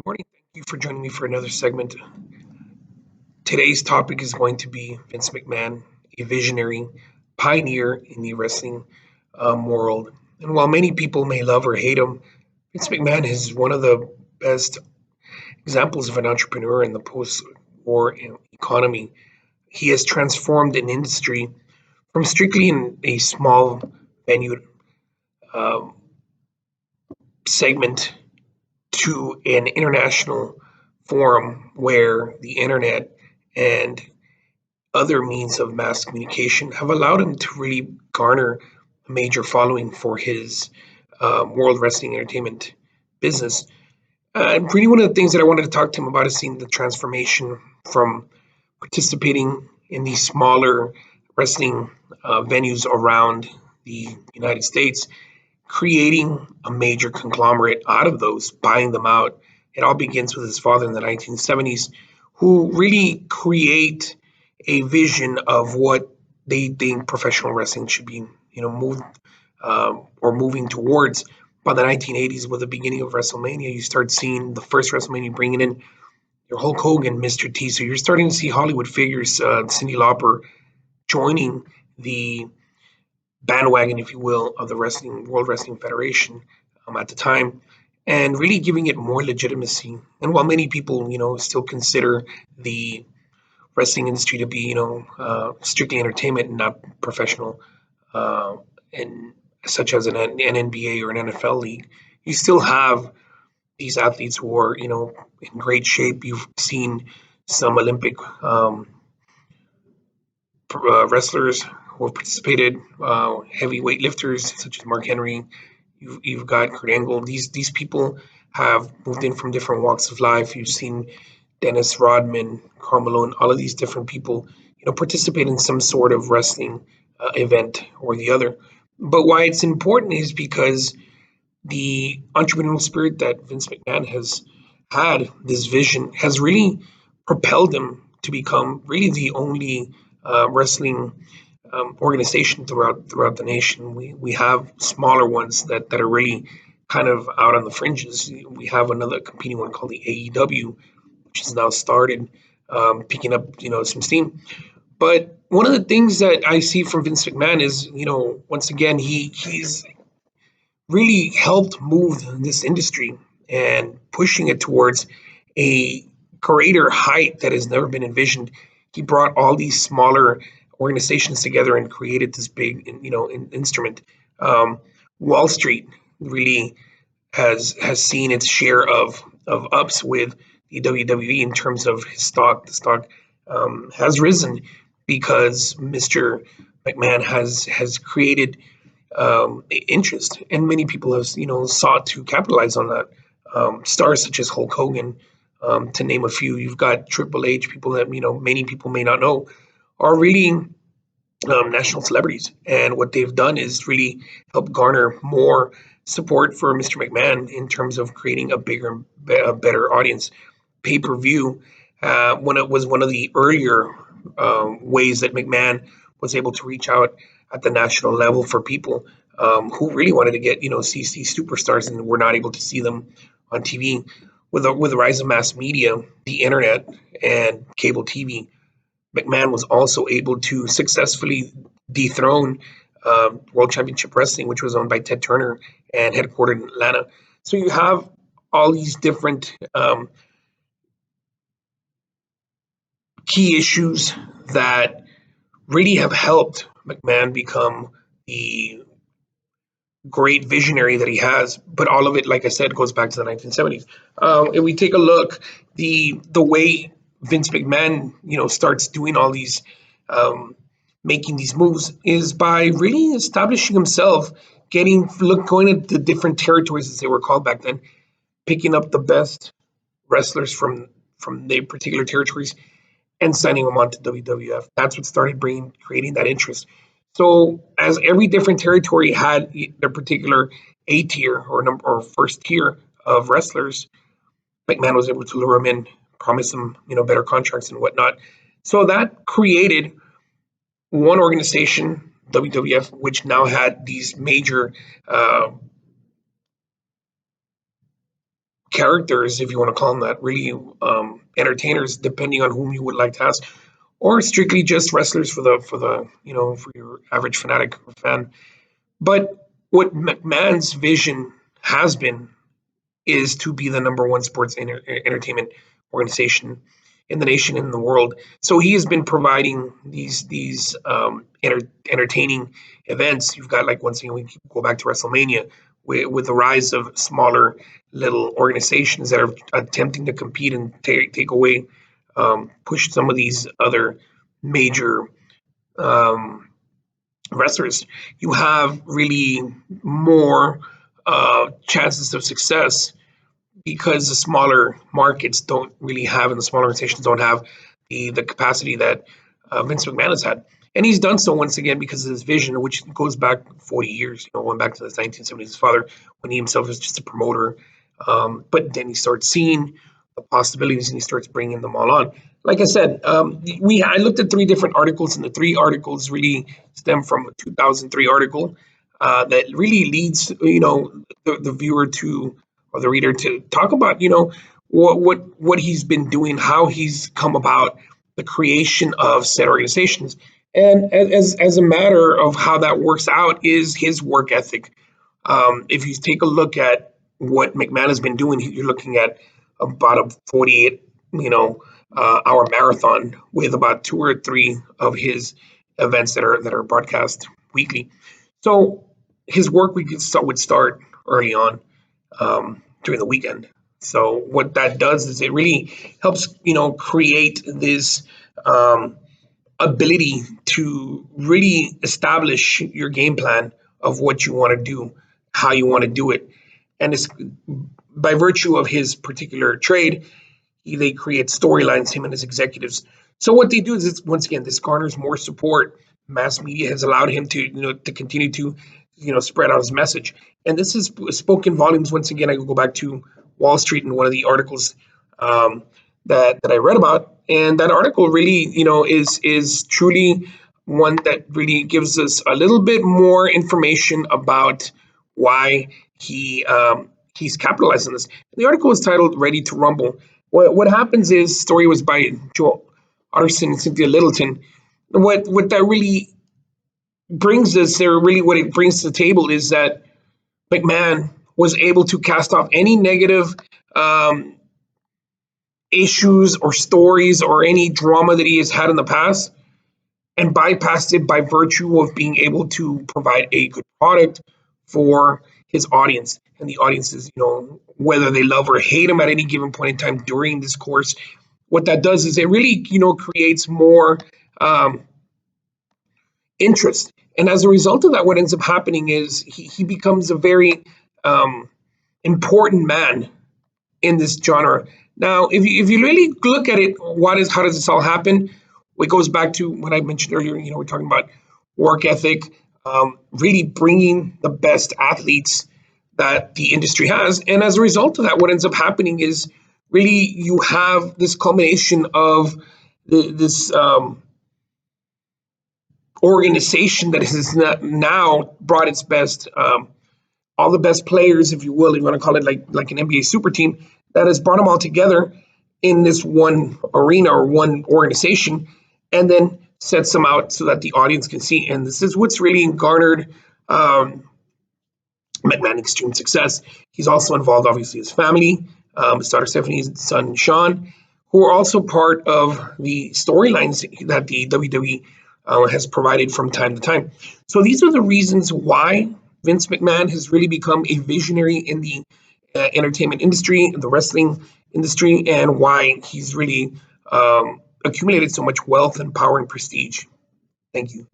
Morning. Thank you for joining me for another segment. Today's topic is going to be Vince McMahon, a visionary pioneer in the wrestling world. And while many people may love or hate him, Vince McMahon is one of the best examples of an entrepreneur in the post-war economy. He has transformed an industry from strictly in a small venue um, segment to an international forum where the internet and other means of mass communication have allowed him to really garner a major following for his World Wrestling Entertainment business. And really, one of the things that I wanted to talk to him about is seeing the transformation from participating in these smaller wrestling venues around the United States, creating a major conglomerate out of those, buying them out. It all begins with his father in the 1970s, who really create a vision of what they think professional wrestling should be, moved or moving towards. By the 1980s, with the beginning of WrestleMania, you start seeing the first WrestleMania bringing in your Hulk Hogan, Mr. T. So you're starting to see Hollywood figures, Cyndi Lauper, joining the bandwagon, if you will, of the Wrestling World Wrestling Federation at the time, and really giving it more legitimacy. And while many people, still consider the wrestling industry to be, strictly entertainment and not professional, and such as an NBA or an NFL league, you still have these athletes who are, in great shape. You've seen some Olympic wrestlers who have participated, heavyweight lifters such as Mark Henry. You've got Kurt Angle. These people have moved in from different walks of life. You've seen Dennis Rodman, Karl Malone, all of these different people, participate in some sort of wrestling event or the other. But why it's important is because the entrepreneurial spirit that Vince McMahon has had, this vision, has really propelled him to become really the only wrestling organization throughout the nation. We have smaller ones that are really kind of out on the fringes. We have another competing one called the AEW, which has now started picking up some steam. But one of the things that I see from Vince McMahon is, once again, he's really helped move this industry and pushing it towards a greater height that has never been envisioned. He brought all these smaller organizations together and created this big, instrument. Wall Street really has seen its share of ups with the WWE in terms of his stock. The stock has risen because Mr. McMahon has created interest, and many people have sought to capitalize on that. Stars such as Hulk Hogan, to name a few. You've got Triple H, people that many people may not know, are really national celebrities, and what they've done is really help garner more support for Mr. McMahon in terms of creating a bigger, a better audience. Pay per view, when it was one of the earlier ways that McMahon was able to reach out at the national level for people who really wanted to get see superstars and were not able to see them on TV. With the rise of mass media, the internet, and cable TV, McMahon was also able to successfully dethrone World Championship Wrestling, which was owned by Ted Turner and headquartered in Atlanta. So you have all these different key issues that really have helped McMahon become the great visionary that he has. But all of it, like I said, goes back to the 1970s. If we take a look, the way Vince McMahon, starts doing all these, making these moves, is by really establishing himself, going into the different territories as they were called back then, picking up the best wrestlers from their particular territories and signing them on to WWF. That's what started creating that interest. So as every different territory had their particular A tier or first tier of wrestlers, McMahon was able to lure them in, promise them better contracts and whatnot. So that created one organization, WWF, which now had these major characters, if you want to call them that, really entertainers, depending on whom you would like to ask, or strictly just wrestlers for your average fanatic or fan. But what McMahon's vision has been is to be the number one sports entertainment organization in the nation and in the world. So he has been providing these entertaining events. You've got, like, once again, we go back to WrestleMania with the rise of smaller little organizations that are attempting to compete and take away, push some of these other major um, wrestlers. You have really more chances of success because the smaller markets don't really have, and the smaller organizations don't have the capacity that Vince McMahon has had. And he's done so once again because of his vision, which goes back 40 years, going back to the 1970s. His father, when he himself was just a promoter, but then he starts seeing the possibilities and he starts bringing them all on. Like I said, I looked at three different articles, and the three articles really stem from a 2003 article that really leads the viewer to, or the reader, to talk about what he's been doing, how he's come about the creation of said organizations, and as a matter of how that works out is his work ethic. If you take a look at what McMahon has been doing, you're looking at about a 48 hour marathon with about two or three of his events that are broadcast weekly. So his work week would start early on, during the weekend. So what that does is it really helps, create this ability to really establish your game plan of what you want to do, how you want to do it. And it's by virtue of his particular trade, they create storylines, him and his executives. So what they do is, once again, this garners more support. Mass media has allowed him to continue to spread out his message, and this is spoken volumes. Once again, I go back to Wall Street in one of the articles that I read about, and that article really is truly one that really gives us a little bit more information about why he's capitalized on this. The article is titled "Ready to Rumble." What happens is, the story was by Joel Arson and Cynthia Littleton. What that really brings us there, really what it brings to the table, is that McMahon was able to cast off any negative issues or stories or any drama that he has had in the past, and bypassed it by virtue of being able to provide a good product for his audience. And the audiences, whether they love or hate him at any given point in time during this course, what that does is it really, creates more interest. And as a result of that, what ends up happening is he becomes a very important man in this genre. Now, if you really look at it, how does this all happen? It goes back to what I mentioned earlier. We're talking about work ethic, really bringing the best athletes that the industry has. And as a result of that, what ends up happening is really you have this culmination of this organization that has now brought its best, all the best players, if you will, if you want to call it like an NBA super team, that has brought them all together in this one arena or one organization, and then sets them out so that the audience can see. And this is what's really garnered McMahon extreme success. He's also involved, obviously, his family, his daughter Stephanie's son Sean, who are also part of the storylines that the WWE has provided from time to time. So these are the reasons why Vince McMahon has really become a visionary in the entertainment industry, the wrestling industry, and why he's really accumulated so much wealth and power and prestige. Thank you.